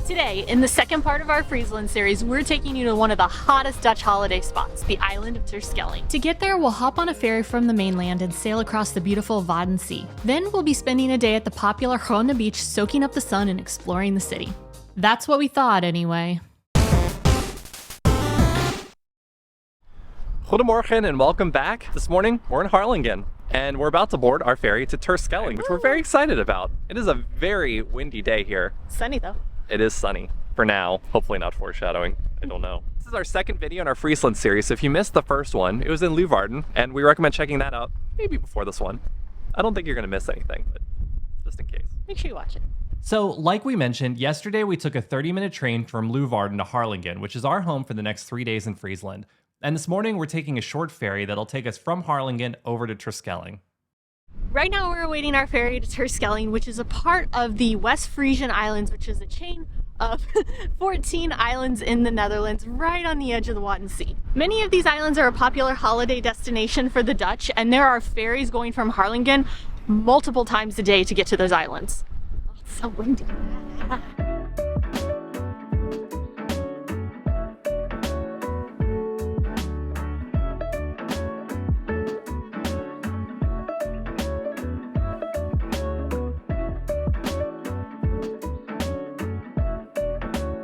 Today, in the second part of our Friesland series, we're taking you to one of the hottest Dutch holiday spots, the island of Terschelling. To get there, we'll hop on a ferry from the mainland and sail across the beautiful Wadden Sea. Then we'll be spending a day at the popular Ronde Beach, soaking up the sun and exploring the city. That's what we thought, anyway. Goedemorgen and welcome back. This morning, we're in Harlingen. And we're about to board our ferry to Terschelling, which we're very excited about. It is a very windy day here. Sunny though. It is sunny for now. Hopefully not foreshadowing. I don't know. This is our second video in our Friesland series. So if you missed the first one, it was in Leeuwarden, and we recommend checking that out maybe before this one. I don't think you're gonna miss anything, but just in case. Make sure you watch it. So, like we mentioned, yesterday we took a 30-minute train from Leeuwarden to Harlingen, which is our home for the next 3 days in Friesland. And this morning we're taking a short ferry that'll take us from Harlingen over to Terschelling. Right now we're awaiting our ferry to Terschelling, which is a part of the West Frisian Islands, which is a chain of 14 islands in the Netherlands, right on the edge of the Wadden Sea. Many of these islands are a popular holiday destination for the Dutch, and there are ferries going from Harlingen multiple times a day to get to those islands. Oh, it's so windy.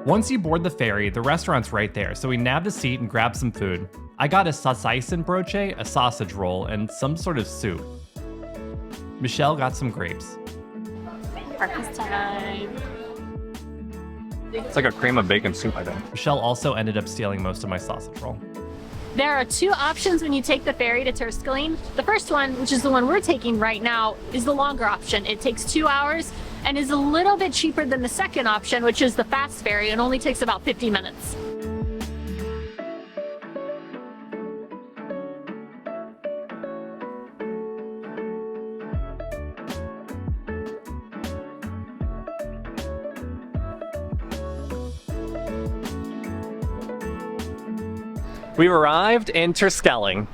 Once you board the ferry, the restaurant's right there, so we nabbed a seat and grabbed some food. I got a sausijzenbroodje, a sausage roll, and some sort of soup. Michelle got some grapes. Breakfast time. It's like a cream of bacon soup, I think. Michelle also ended up stealing most of my sausage roll. There are two options when you take the ferry to Terschelling. The first one, which is the one we're taking right now, is the longer option. It takes 2 hours and is a little bit cheaper than the second option, which is the fast ferry, and only takes about 50 minutes. We've arrived in Terschelling.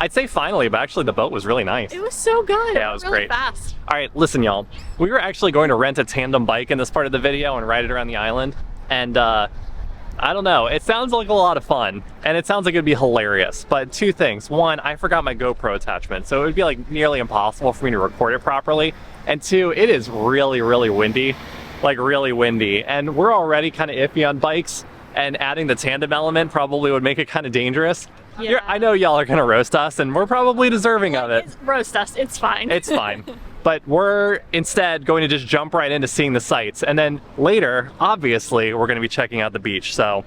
I'd say finally, but actually the boat was really nice. It was so good. Yeah, it was really great. Fast. All right, listen, y'all. We were actually going to rent a tandem bike in this part of the video and ride it around the island. And I don't know, it sounds like a lot of fun and it sounds like it'd be hilarious. But two things. One, I forgot my GoPro attachment, so it would be like nearly impossible for me to record it properly. And two, it is really, really windy, like really windy. And we're already kind of iffy on bikes, and adding the tandem element probably would make it kind of dangerous. Yeah. I know y'all are gonna roast us, and we're probably deserving of it. Roast us, it's fine. It's fine. But we're instead going to just jump right into seeing the sights. And then later, obviously, we're gonna be checking out the beach. So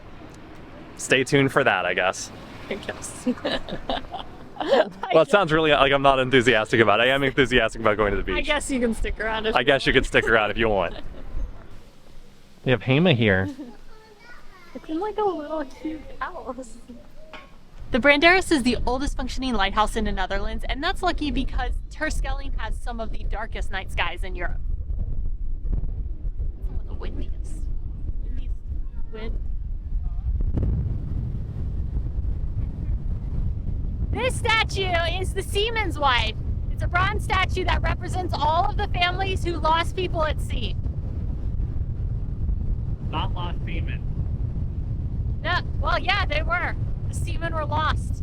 stay tuned for that, I guess. I guess. Well, it sounds really like I'm not enthusiastic about it. I am enthusiastic about going to the beach. I guess you can stick around if I guess you could stick around if you want. We have HEMA here. It's in like a little cute house. The Brandaris is the oldest functioning lighthouse in the Netherlands, and that's lucky because Terschelling has some of the darkest night skies in Europe. Some of the windiest. Wind. This statue is the Seaman's wife. It's a bronze statue that represents all of the families who lost people at sea. Not lost seamen. Yeah, well, yeah, they were. The seamen were lost.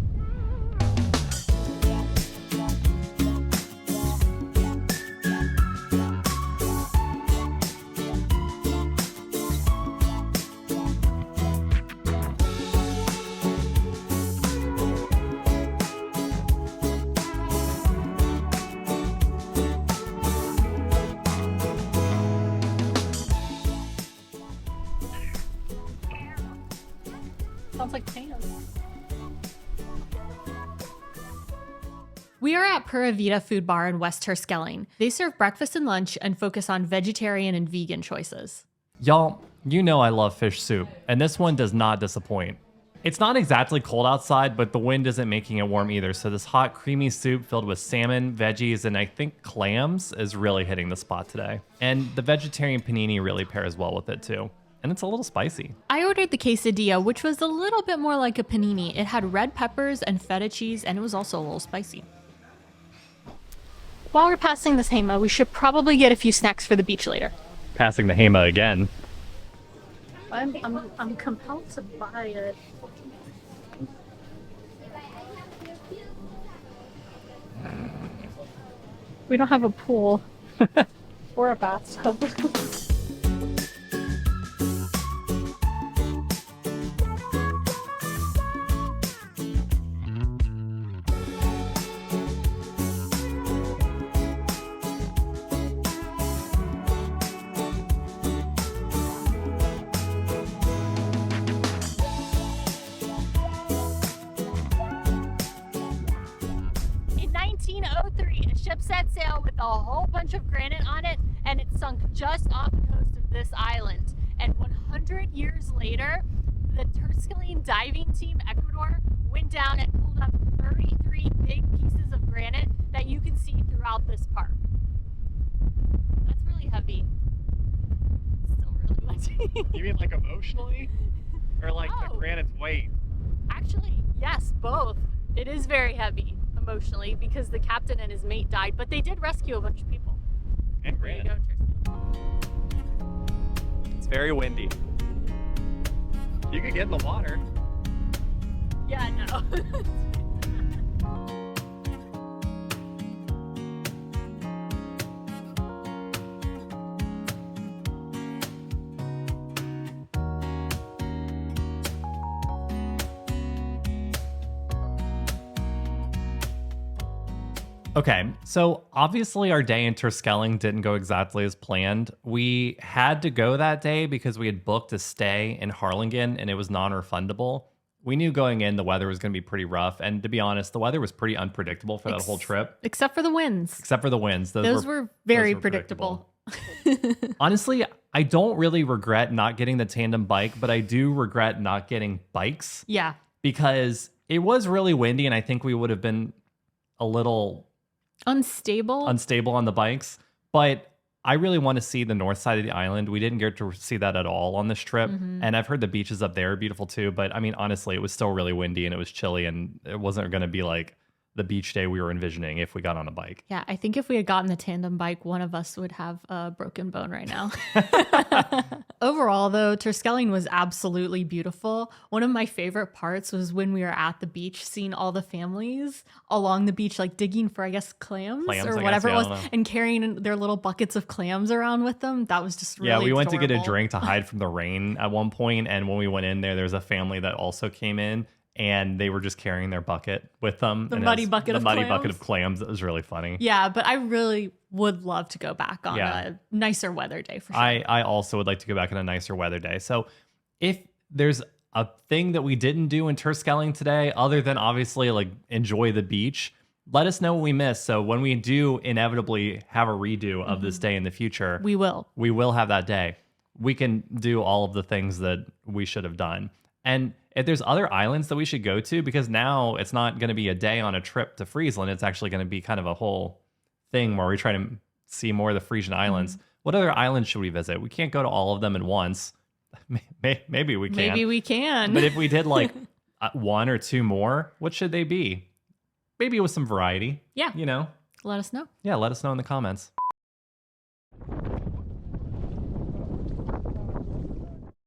Sounds like tan. We are at Pura Vida Foodbar in West Terschelling. They serve breakfast and lunch and focus on vegetarian and vegan choices. Y'all, you know I love fish soup, and this one does not disappoint. It's not exactly cold outside, but the wind isn't making it warm either, so this hot, creamy soup filled with salmon, veggies, and I think clams is really hitting the spot today. And the vegetarian panini really pairs well with it too. And it's a little spicy. I ordered the quesadilla, which was a little bit more like a panini. It had red peppers and feta cheese, and it was also a little spicy. While we're passing this HEMA, we should probably get a few snacks for the beach later. Passing the HEMA again. I'm compelled to buy it. We don't have a pool or a bathtub. In 1903, a ship set sail with a whole bunch of granite on it, and it sunk just off the coast of this island. And 100 years later, the Terschelling diving team, Ecuador, went down and pulled up 33 big pieces of granite that you can see throughout this park. That's really heavy. It's still really wet. You mean like emotionally? Or like the granite's weight? Actually, yes, both. It is very heavy emotionally because the captain and his mate died, but they did rescue a bunch of people. And There you granite. go, Tristan. It's very windy. You could get in the water. Yeah, no. Okay, so obviously our day in Terschelling didn't go exactly as planned. We had to go that day because we had booked a stay in Harlingen and it was non-refundable. We knew going in the weather was going to be pretty rough, and to be honest, the weather was pretty unpredictable for that whole trip, Except for the winds. except for the winds. Those were very predictable. Honestly, I don't really regret not getting the tandem bike, but I do regret not getting bikes Yeah. because it was really windy and I think we would have been a little Unstable. unstable on the bikes. But I really want to see the north side of the island. We didn't get to see that at all on this trip. And I've heard the beaches up there are beautiful too. But I mean, honestly, it was still really windy and it was chilly and it wasn't going to be like the beach day we were envisioning if we got on a bike. Yeah, I think if we had gotten the tandem bike, one of us would have a broken bone right now. Overall, though, Terschelling was absolutely beautiful. One of my favorite parts was when we were at the beach, seeing all the families along the beach, like digging for, I guess, clams Clams, or I whatever guess, yeah, I it don't was, know. and carrying their little buckets of clams around with them. That was just really Yeah, we went to get a adorable. drink to hide from the rain at one point, and when we went in there was a family that also came in, and they were just carrying their bucket with them. The and it muddy was bucket the of muddy clams. bucket of clams. It was really funny. Yeah, but I really would love to go back on Yeah. a nicer weather day for sure. I also would like to go back on a nicer weather day. So if there's a thing that we didn't do in Terschelling today, other than obviously like enjoy the beach, let us know what we missed. So when we do inevitably have a redo of this day in the future, We will. we will have that day. We can do all of the things that we should have done. And if there's other islands that we should go to, because now it's not going to be a day on a trip to Friesland, it's actually going to be kind of a whole thing where we try to see more of the Frisian Islands. What other islands should we visit? We can't go to all of them at once. Maybe we can. Maybe we can. But if we did like one or two more, what should they be? Maybe with some variety. Yeah. You know? Let us know. Yeah, let us know in the comments.